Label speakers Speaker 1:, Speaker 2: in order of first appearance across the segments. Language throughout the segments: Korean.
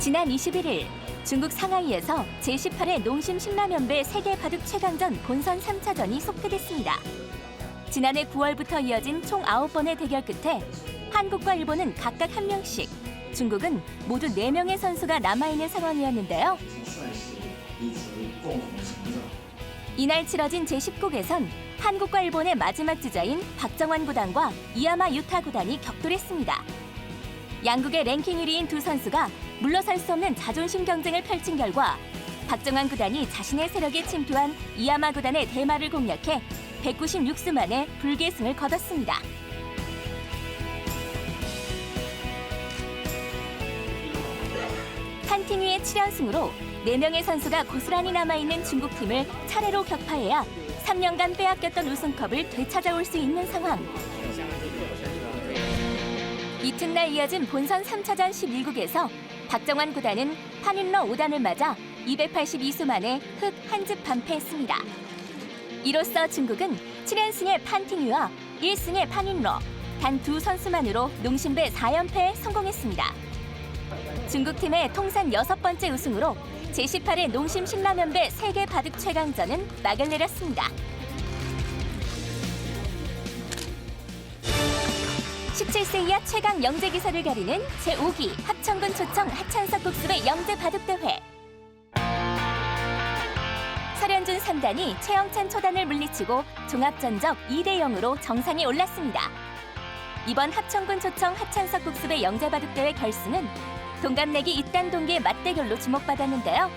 Speaker 1: 지난 21일 중국 상하이에서 제18회 농심 신라면배 세계 바둑 최강전 본선 3차전이 속퇴됐습니다. 지난해 9월부터 이어진 총 9번의 대결 끝에 한국과 일본은 각각 1명씩, 중국은 모두 4명의 선수가 남아있는 상황이었는데요. 이날 치러진 제19개선 한국과 일본의 마지막 주자인 박정환 구단과 이야마 유타 구단이 격돌했습니다. 양국의 랭킹 1위인 두 선수가 물러설 수 없는 자존심 경쟁을 펼친 결과 박정환 구단이 자신의 세력에 침투한 이야마 구단의 대마를 공략해 196수 만에 불계승을 거뒀습니다. 판팅위의 7연승으로 4명의 선수가 고스란히 남아있는 중국팀을 차례로 격파해야 3년간 빼앗겼던 우승컵을 되찾아올 수 있는 상황. 이튿날 이어진 본선 3차전 11국에서 박정환 구단은 판인러 5단을 맞아 282수 만에 흑 한집 반패했습니다. 이로써 중국은 7연승의 판팅위와 1승의 판인러, 단 두 선수만으로 농심배 4연패에 성공했습니다. 중국팀의 통산 6번째 우승으로 제18회 농심 신라면배 세계 바둑 최강전은 막을 내렸습니다. 17세 이하 최강 영재 기사를 가리는 제5기 합천군 초청 하찬석 국수배 영재 바둑대회. 설현준 3단이 최영찬 초단을 물리치고 종합전적 2대0으로 정상에 올랐습니다. 이번 합천군 초청 하찬석 국수배 영재 바둑대회 결승은 동갑내기 2단 동계의 맞대결로 주목받았는데요.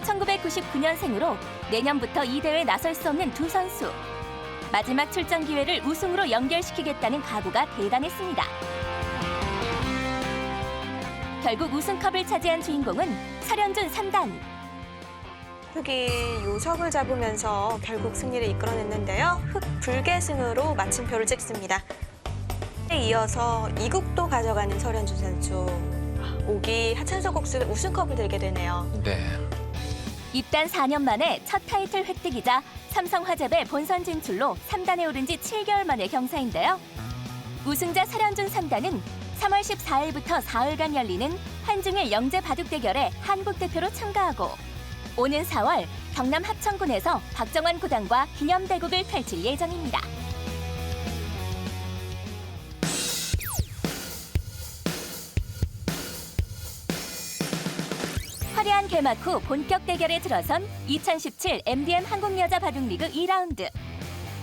Speaker 1: 1999년생으로 내년부터 이 대회에 나설 수 없는 두 선수. 마지막 출전 기회를 우승으로 연결시키겠다는 각오가 대단했습니다. 결국 우승컵을 차지한 주인공은 설현준 3단.
Speaker 2: 흑이 요석을 잡으면서 결국 승리를 이끌어냈는데요. 흑 불계승으로 마침표를 찍습니다. 이어서 2국도 가져가는 설현준 선수. 5기 하찬석 국수배 우승컵을 들게 되네요.
Speaker 3: 네.
Speaker 1: 입단 4년 만에 첫 타이틀 획득이자 삼성화재배 본선 진출로 3단에 오른 지 7개월 만의 경사인데요. 우승자 설현준 3단은 3월 14일부터 4일간 열리는 한중일 영재 바둑 대결에 한국 대표로 참가하고 오는 4월 경남 합천군에서 박정환 구단과 기념대국을 펼칠 예정입니다. 화려한 개막 후 본격 대결에 들어선 2017 MDM 한국여자바둑리그 2라운드.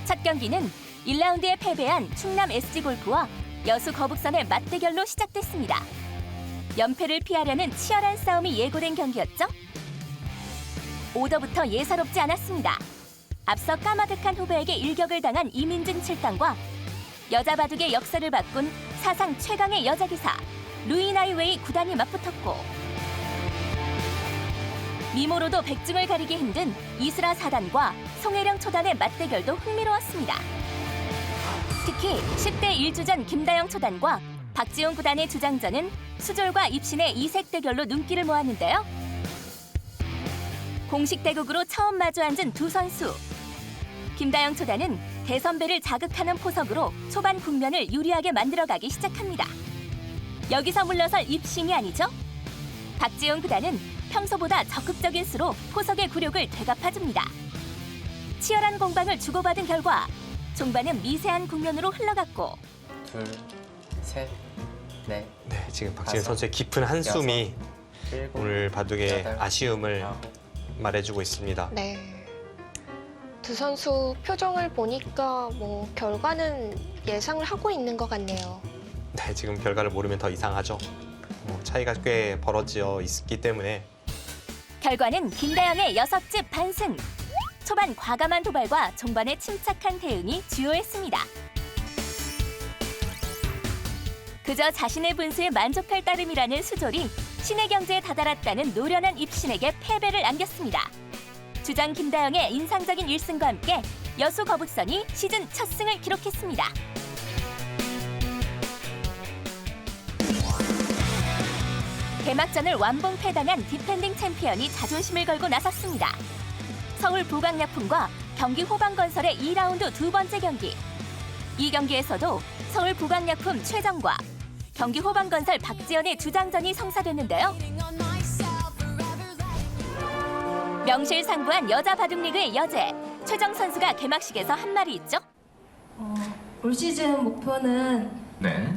Speaker 1: 첫 경기는 1라운드에 패배한 충남 SG골프와 여수 거북선의 맞대결로 시작됐습니다. 연패를 피하려는 치열한 싸움이 예고된 경기였죠. 오더부터 예사롭지 않았습니다. 앞서 까마득한 후배에게 일격을 당한 이민진 7단과 여자 바둑의 역사를 바꾼 사상 최강의 여자 기사 루이나이 웨이 9단이 맞붙었고 미모로도 백중을 가리기 힘든 이슬아 4단과 송혜령 초단의 맞대결도 흥미로웠습니다. 특히 10대 1주전 김다영 초단과 박지용 9단의 주장전은 수졸과 입신의 이색 대결로 눈길을 모았는데요. 공식 대국으로 처음 마주 앉은 두 선수. 김다영 초단은 대선배를 자극하는 포석으로 초반 국면을 유리하게 만들어가기 시작합니다. 여기서 물러설 입신이 아니죠. 박지용 9단은 평소보다 적극적인 수로 포석의 굴욕을 되갚아줍니다. 치열한 공방을 주고받은 결과 종반은 미세한 국면으로 흘러갔고
Speaker 3: 둘, 셋, 넷.
Speaker 4: 네, 지금 박지은
Speaker 3: 다섯,
Speaker 4: 선수의 깊은 한숨이
Speaker 3: 일곱,
Speaker 4: 오늘 바둑의
Speaker 3: 여덟,
Speaker 4: 아쉬움을
Speaker 3: 아홉.
Speaker 4: 말해주고 있습니다.
Speaker 5: 네. 두 선수 표정을 보니까 결과는 예상을 하고 있는 것 같네요.
Speaker 4: 네, 지금 결과를 모르면 더 이상하죠. 차이가 꽤 벌어져 있기 때문에
Speaker 1: 결과는 김다영의 6집 반승. 초반 과감한 도발과 종반의 침착한 대응이 주요했습니다. 그저 자신의 분수에 만족할 따름이라는 수졸이 신의 경지에 다다랐다는 노련한 입신에게 패배를 안겼습니다. 주장 김다영의 인상적인 1승과 함께 여수 거북선이 시즌 첫 승을 기록했습니다. 개막전을 완봉패당한 디펜딩 챔피언이 자존심을 걸고 나섰습니다. 서울 부강약품과 경기 호방건설의 2라운드 두 번째 경기. 이 경기에서도 서울 부강약품 최정과 경기 호반건설 박지연의 주장전이 성사됐는데요. 명실상부한 여자 바둑리그의 여제 최정 선수가 개막식에서 한 말이 있죠.
Speaker 6: 올 시즌 목표는
Speaker 7: 네.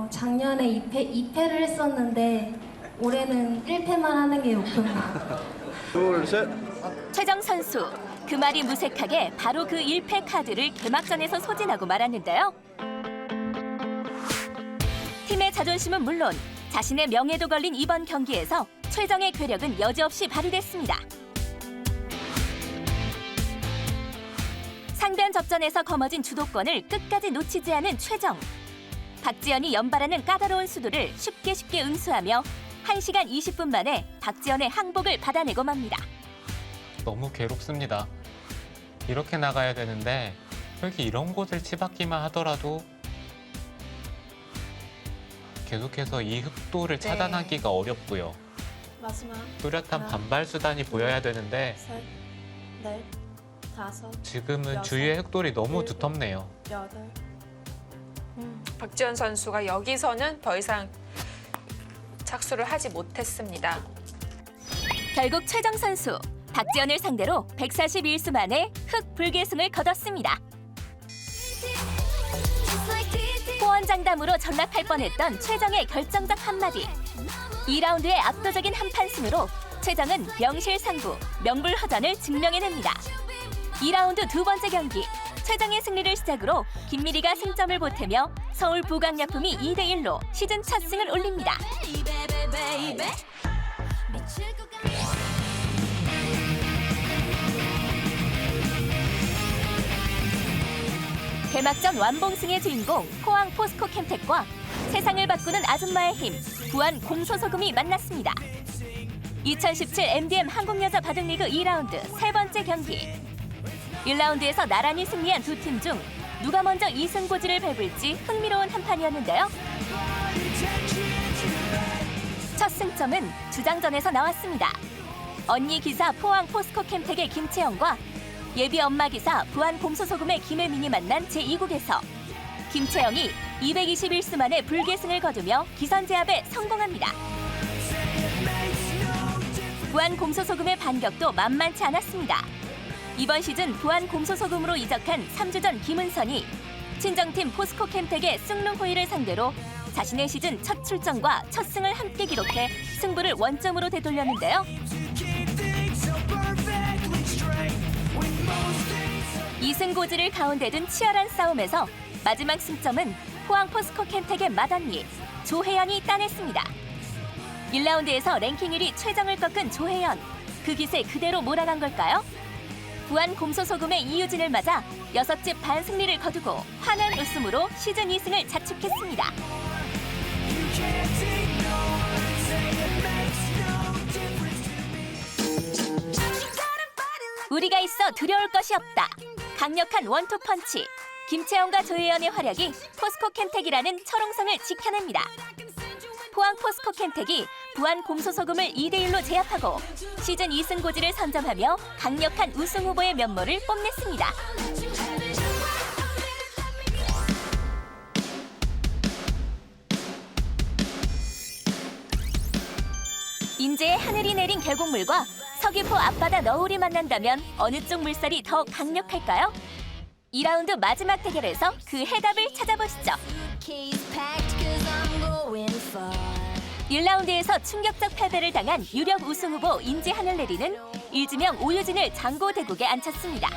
Speaker 6: 작년에 2패를 했었는데 올해는 1패만 하는 게 목표입니다.
Speaker 1: 최정 선수, 그 말이 무색하게 바로 그 1패 카드를 개막전에서 소진하고 말았는데요. 팀의 자존심은 물론 자신의 명예도 걸린 이번 경기에서 최정의 괴력은 여지없이 발휘됐습니다. 상변 접전에서 거머쥔 주도권을 끝까지 놓치지 않은 최정. 박지연이 연발하는 까다로운 수도를 쉽게 응수하며 1시간 20분 만에 박지연의 항복을 받아내고 맙니다.
Speaker 8: 너무 괴롭습니다. 이렇게 나가야 되는데 흙이 이런 곳을 치받기만 하더라도 계속해서 이 흙도를 차단하기가 어렵고요.
Speaker 6: 마지막
Speaker 8: 뚜렷한 반발 수단이 보여야 되는데
Speaker 6: 셋, 넷, 다섯,
Speaker 8: 지금은
Speaker 6: 여섯,
Speaker 8: 주위의 흙돌이 너무
Speaker 6: 일곱.
Speaker 8: 두텁네요.
Speaker 6: 여덟.
Speaker 9: 박지연 선수가 여기서는 더 이상 착수를 하지 못했습니다.
Speaker 1: 결국 최정 선수, 박지연을 상대로 141수 만에 흙 불계승을 거뒀습니다. 호언장담으로 전락할 뻔했던 최정의 결정적 한마디. 2라운드의 압도적인 한판 승으로 최정은 명실상부, 명불허전을 증명해냅니다. 2라운드 두 번째 경기, 최정의 승리를 시작으로 김미리가 승점을 보태며 서울 부강약품이 2대1로 시즌 첫 승을 올립니다. 개막전 완봉승의 주인공 포항 포스코 캠텍과 세상을 바꾸는 아줌마의 힘 부안 공소소금이 만났습니다. 2017 MDM 한국여자 바둑리그 2라운드 세 번째 경기. 1라운드에서 나란히 승리한 두 팀 중 누가 먼저 2승 고지를 밟을지 흥미로운 한판이었는데요. 첫 승점은 주장전에서 나왔습니다. 언니 기사 포항 포스코 캠텍의 김채영과 예비 엄마 기사 부안 공소소금의 김혜민이 만난 제2국에서 김채영이 221수 만에 불계승을 거두며 기선제압에 성공합니다. 부안 공소소금의 반격도 만만치 않았습니다. 이번 시즌 부안 공소소금으로 이적한 3주전 김은선이 친정팀 포스코 캠텍의 숭룽호이를 상대로 자신의 시즌 첫 출전과 첫 승을 함께 기록해 승부를 원점으로 되돌렸는데요. 2승 고지를 가운데 둔 치열한 싸움에서 마지막 승점은 포항 포스코 캠텍의 맏언니 조혜연이 따냈습니다. 1라운드에서 랭킹 1위 최정을 꺾은 조혜연, 그 기세 그대로 몰아간 걸까요? 부안 공소소금의 이유진을 맞아 6집 반승리를 거두고 환한 웃음으로 시즌 2승을 자축했습니다. 우리가 있어 두려울 것이 없다. 강력한 원투 펀치. 김채영과 조혜연의 활약이 포스코 캠텍이라는 철옹성을 지켜냅니다. 포항 포스코 캠텍이 부안 공소소금을 2대1로 제압하고 시즌 2승 고지를 선점하며 강력한 우승 후보의 면모를 뽐냈습니다. 인제의 하늘이 내린 계곡물과 서귀포 앞바다 너울이 만난다면 어느 쪽 물살이 더 강력할까요? 2라운드 마지막 대결에서 그 해답을 찾아보시죠. 1라운드에서 충격적 패배를 당한 유력 우승 후보 인제 하늘내리는 일지명 오유진을 장고대국에 앉혔습니다.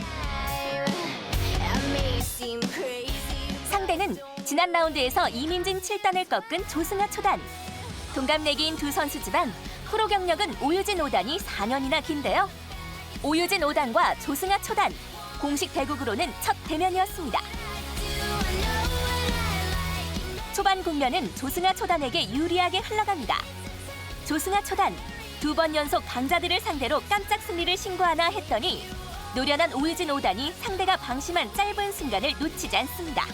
Speaker 1: 상대는 지난 라운드에서 이민진 7단을 꺾은 조승아 초단. 동갑내기인 두 선수지만 프로 경력은 오유진 5단이 4년이나 긴데요. 오유진 5단과 조승아 초단, 공식 대국으로는 첫 대면이었습니다. 초반 국면은 조승아 초단에게 유리하게 흘러갑니다. 조승아 초단, 2번 연속 강자들을 상대로 깜짝 승리를 신고하나 했더니 노련한 오유진 5단이 상대가 방심한 짧은 순간을 놓치지 않습니다.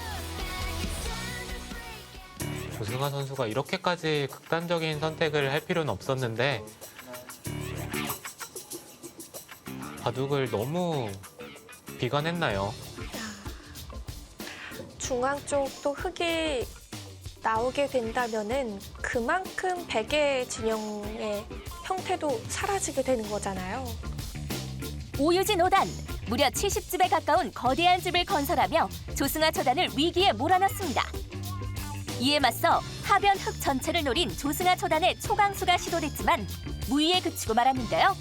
Speaker 8: 조승아 선수가 이렇게까지 극단적인 선택을 할 필요는 없었는데 바둑을 너무 비관했나요?
Speaker 2: 중앙 쪽도 흙이 나오게 된다면은 그만큼 백의 진영의 형태도 사라지게 되는 거잖아요.
Speaker 1: 오유진 5단 무려 70집에 가까운 거대한 집을 건설하며 조승아 초단을 위기에 몰아넣습니다. 이에 맞서 하변 흙 전체를 노린 조승아 초단의 초강수가 시도됐지만 무의에 그치고 말았는데요.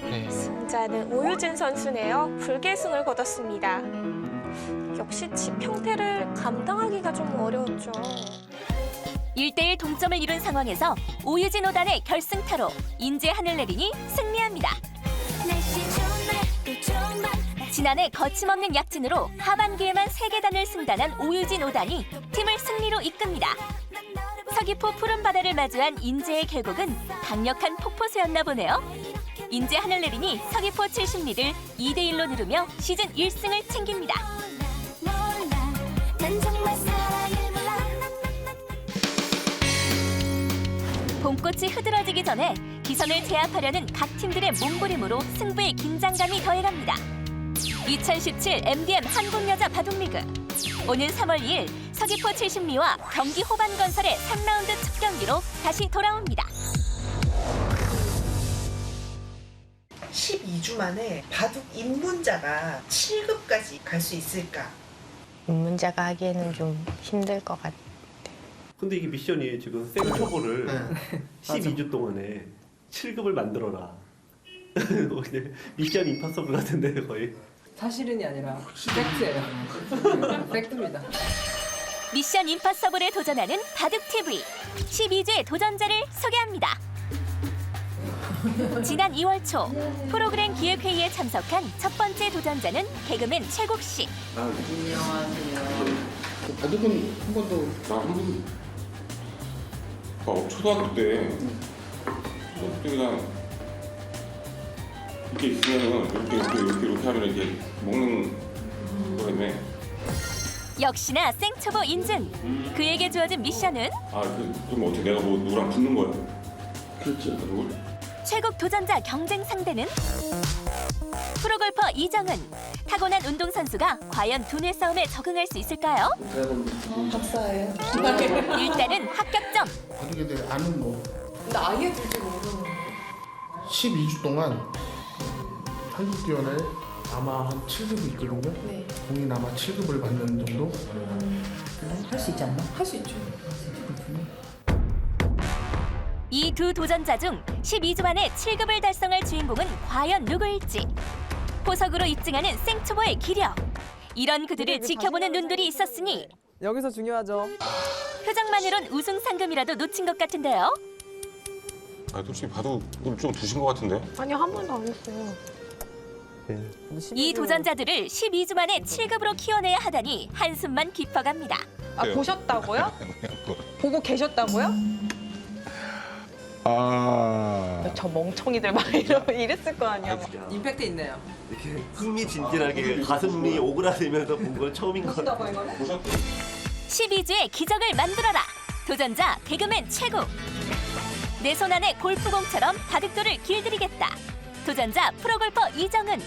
Speaker 8: 네.
Speaker 2: 승자는 오유진 선수네요. 불계승을 거뒀습니다. 역시 집 형태를 감당하기가 좀 어려웠죠.
Speaker 1: 1대1 동점을 이룬 상황에서 오유진 5단의 결승타로 인제 하늘내린이 승리합니다. 지난해 거침없는 약진으로 하반기에만 3계단을 승단한 오유진 5단이 팀을 승리로 이끕니다. 서귀포 푸른 바다를 마주한 인제의 결국은 강력한 폭포수였나 보네요. 인제 하늘내린이 서귀포 70리를 2대1로 누르며 시즌 1승을 챙깁니다. 봄꽃이 흐드러지기 전에 기선을 제압하려는 각 팀들의 몸부림으로 승부의 긴장감이 더해갑니다. 2017 MDM 한국여자 바둑리그 오는 3월 2일 서귀포 70리와 경기 호반건설의 3라운드 첫 경기로 다시 돌아옵니다.
Speaker 7: 12주 만에 바둑 입문자가 7급까지 갈 수 있을까?
Speaker 10: 입문자가 하기에는 좀 힘들 것 같아요.
Speaker 11: 근데 이게 미션이 지금 생초보를 12주 동안에 7급을 만들어라. 미션 임파서블 같은데 거의.
Speaker 12: 사실은이 아니라 팩트예요. 팩트입니다.
Speaker 1: 미션 임파서블에 도전하는 바둑TV 12주의 도전자를 소개합니다. 지난 2월 초 프로그램 기획회의에 참석한 첫 번째 도전자는 개그맨 최국 씨.
Speaker 12: 안녕하세요.
Speaker 13: 바둑은 한 번도 초등학교 때 그냥 이렇게 있으면은 이렇게 하면 이렇게 먹는 거였네.
Speaker 1: 역시나 생초보 인증. 그에게 주어진 미션은
Speaker 13: 그럼 어떻게 내가 뭐 누구랑 붙는 거야? 그렇지. 누굴?
Speaker 1: 최국 도전자 경쟁 상대는 프로골퍼 이정은. 타고난 운동선수가 과연 두뇌 싸움에 적응할 수 있을까요?
Speaker 12: 박사예요.
Speaker 1: 일단은 합격점.
Speaker 14: 바둑에 대해 아는 거.
Speaker 12: 나 아예 그렇게 모르는.
Speaker 14: 12주 동안 한국기원에 아마 한 7급이 있거든요.
Speaker 12: 네.
Speaker 14: 공인 아마 7급을 받는 정도?
Speaker 12: 할 수 있지 않나? 할 수 있죠.
Speaker 1: 이 두 도전자 중 12주 만에 7급을 달성할 주인공은 과연 누구일지. 보석으로 입증하는 생초보의 기력. 이런 그들을 지켜보는 눈들이 있었으니
Speaker 12: 여기서 중요하죠.
Speaker 1: 표정만으론 우승 상금이라도 놓친 것 같은데요.
Speaker 13: 솔직히 바둑을 좀 두신 것 같은데?
Speaker 5: 아니요, 한 번도 안 했어요.
Speaker 1: 이 도전자들을 12주 만에 7급으로 키워내야 하다니 한숨만 깊어갑니다.
Speaker 9: 보셨다고요? 보고 계셨다고요?
Speaker 10: 저 멍청이들 막 이랬을 거 아니야.
Speaker 12: 임팩트 있네요.
Speaker 11: 이렇게 흥미진진하게 가슴이 오그라들면서 본 건 처음인 것 같아요.
Speaker 1: 12주의 기적을 만들어라. 도전자 개그맨 최국. 내 손 안에 골프공처럼 바둑돌을 길들이겠다. 도전자 프로골퍼 이정은.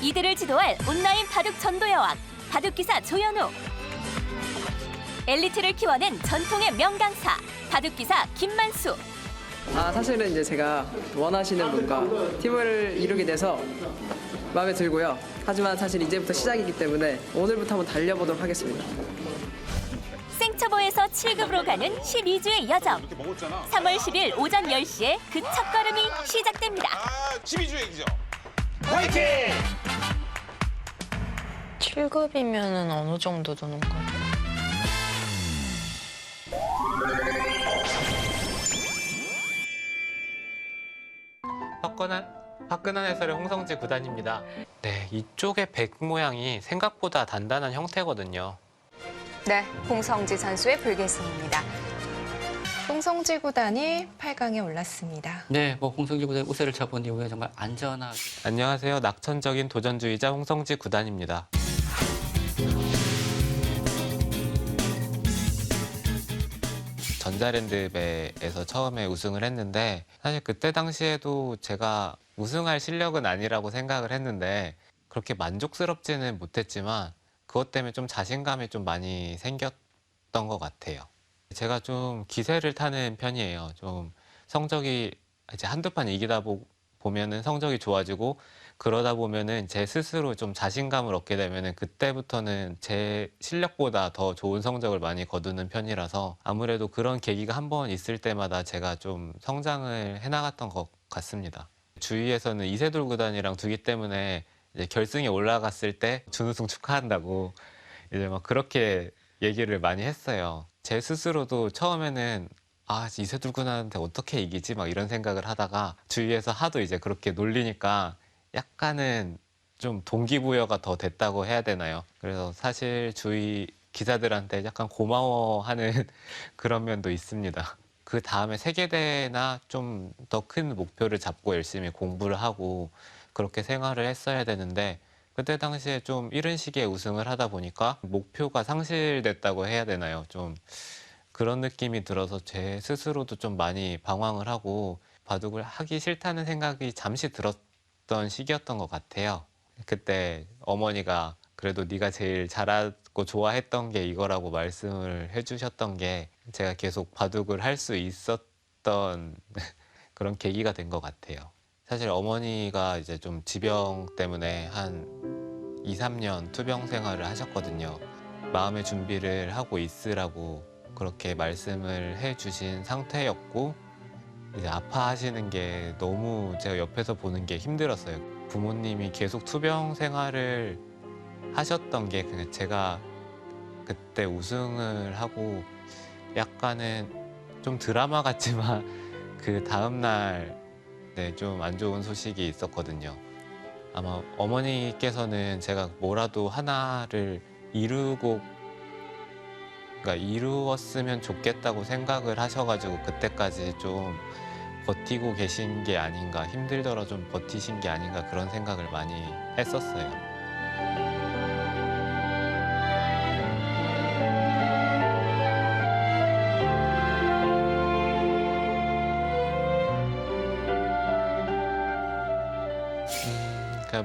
Speaker 1: 이들을 지도할 온라인 바둑 전도 여왕 바둑기사 조현우. 엘리트를 키워낸 전통의 명강사 바둑기사 김만수.
Speaker 12: 사실은 이제 제가 원하시는 분과 팀을 이루게 돼서 마음에 들고요. 하지만 사실 이제부터 시작이기 때문에 오늘부터 한번 달려보도록 하겠습니다.
Speaker 1: 생초보에서 7급으로 가는 12주의 여정. 3월 10일 오전 10시에 그 첫걸음이 시작됩니다.
Speaker 13: 12주의 기적.
Speaker 10: 7급이면은 어느 정도 두는 거죠?
Speaker 8: 화끈한 해설의 홍성지 구단입니다. 네, 이쪽의 백 모양이 생각보다 단단한 형태거든요.
Speaker 9: 네, 홍성지 선수의 불계승입니다. 홍성지 구단이 8강에 올랐습니다.
Speaker 12: 네, 홍성지 구단 우세를 쳐본 이후에 정말 안전하게.
Speaker 8: 안녕하세요. 낙천적인 도전주의자 홍성지 구단입니다. 전자랜드배에서 처음에 우승을 했는데 사실 그때 당시에도 제가 우승할 실력은 아니라고 생각을 했는데 그렇게 만족스럽지는 못했지만 그것 때문에 좀 자신감이 좀 많이 생겼던 것 같아요. 제가 좀 기세를 타는 편이에요. 좀 성적이 이제 한두 판 이기다 보면은 성적이 좋아지고 그러다 보면은 제 스스로 좀 자신감을 얻게 되면은 그때부터는 제 실력보다 더 좋은 성적을 많이 거두는 편이라서 아무래도 그런 계기가 한 번 있을 때마다 제가 좀 성장을 해나갔던 것 같습니다. 주위에서는 이세돌 구단이랑 두기 때문에 이제 결승에 올라갔을 때 준우승 축하한다고 이제 막 그렇게 얘기를 많이 했어요. 제 스스로도 처음에는 이세돌 구단한테 어떻게 이기지? 막 이런 생각을 하다가 주위에서 하도 이제 그렇게 놀리니까 약간은 좀 동기부여가 더 됐다고 해야 되나요? 그래서 사실 주위 기사들한테 약간 고마워하는 그런 면도 있습니다. 그 다음에 세계대회나 좀 더 큰 목표를 잡고 열심히 공부를 하고 그렇게 생활을 했어야 되는데 그때 당시에 좀 이른 시기에 우승을 하다 보니까 목표가 상실됐다고 해야 되나요? 좀 그런 느낌이 들어서 제 스스로도 좀 많이 방황을 하고 바둑을 하기 싫다는 생각이 잠시 들었던 시기였던 것 같아요. 그때 어머니가 그래도 네가 제일 잘하고 좋아했던 게 이거라고 말씀을 해주셨던 게 제가 계속 바둑을 할 수 있었던 그런 계기가 된 것 같아요. 사실 어머니가 이제 좀 지병 때문에 한 2, 3년 투병 생활을 하셨거든요. 마음의 준비를 하고 있으라고 그렇게 말씀을 해주신 상태였고 이제 아파하시는 게 너무 제가 옆에서 보는 게 힘들었어요. 부모님이 계속 투병 생활을 하셨던 게 그냥 제가 그때 우승을 하고 약간은 좀 드라마 같지만 그 다음날 좀 안 좋은 소식이 있었거든요. 아마 어머니께서는 제가 뭐라도 하나를 이루었으면 좋겠다고 생각을 하셔가지고 그때까지 좀 버티고 계신 게 아닌가, 힘들더라 좀 버티신 게 아닌가 그런 생각을 많이 했었어요.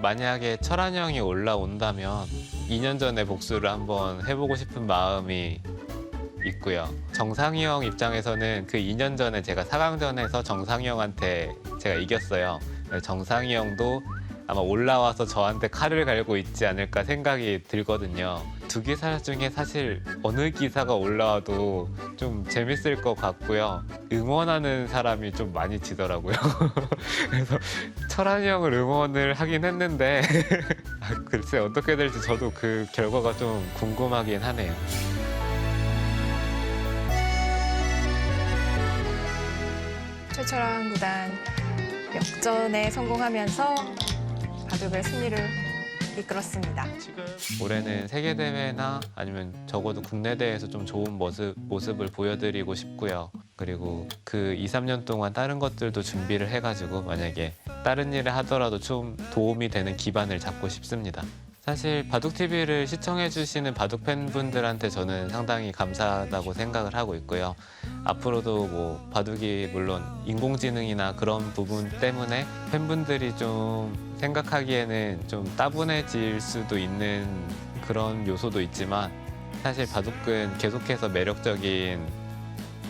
Speaker 8: 만약에 철한형이 올라온다면 2년 전에 복수를 한번 해보고 싶은 마음이 있고요. 정상이 형 입장에서는 그 2년 전에 제가 4강전에서 정상이 형한테 제가 이겼어요. 정상이 형도 아마 올라와서 저한테 칼을 갈고 있지 않을까 생각이 들거든요. 두 기사 중에 사실 어느 기사가 올라와도 좀 재밌을 것 같고요. 응원하는 사람이 좀 많이 지더라고요. 그래서 철한이 형을 응원을 하긴 했는데 글쎄 어떻게 될지 저도 그 결과가 좀 궁금하긴 하네요.
Speaker 9: 최철한 구단 역전에 성공하면서 바둑의 승리를 이끌었습니다.
Speaker 8: 올해는 세계대회나 아니면 적어도 국내 대회에서 좀 좋은 모습을 보여드리고 싶고요. 그리고 그 2, 3년 동안 다른 것들도 준비를 해가지고 만약에 다른 일을 하더라도 좀 도움이 되는 기반을 잡고 싶습니다. 사실 바둑TV를 시청해주시는 바둑 팬분들한테 저는 상당히 감사하다고 생각을 하고 있고요. 앞으로도 뭐 바둑이 물론 인공지능이나 그런 부분 때문에 팬분들이 좀 생각하기에는 좀 따분해질 수도 있는 그런 요소도 있지만 사실 바둑은 계속해서 매력적인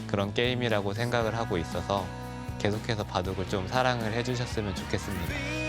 Speaker 8: 그런 게임이라고 생각을 하고 있어서 계속해서 바둑을 좀 사랑을 해주셨으면 좋겠습니다.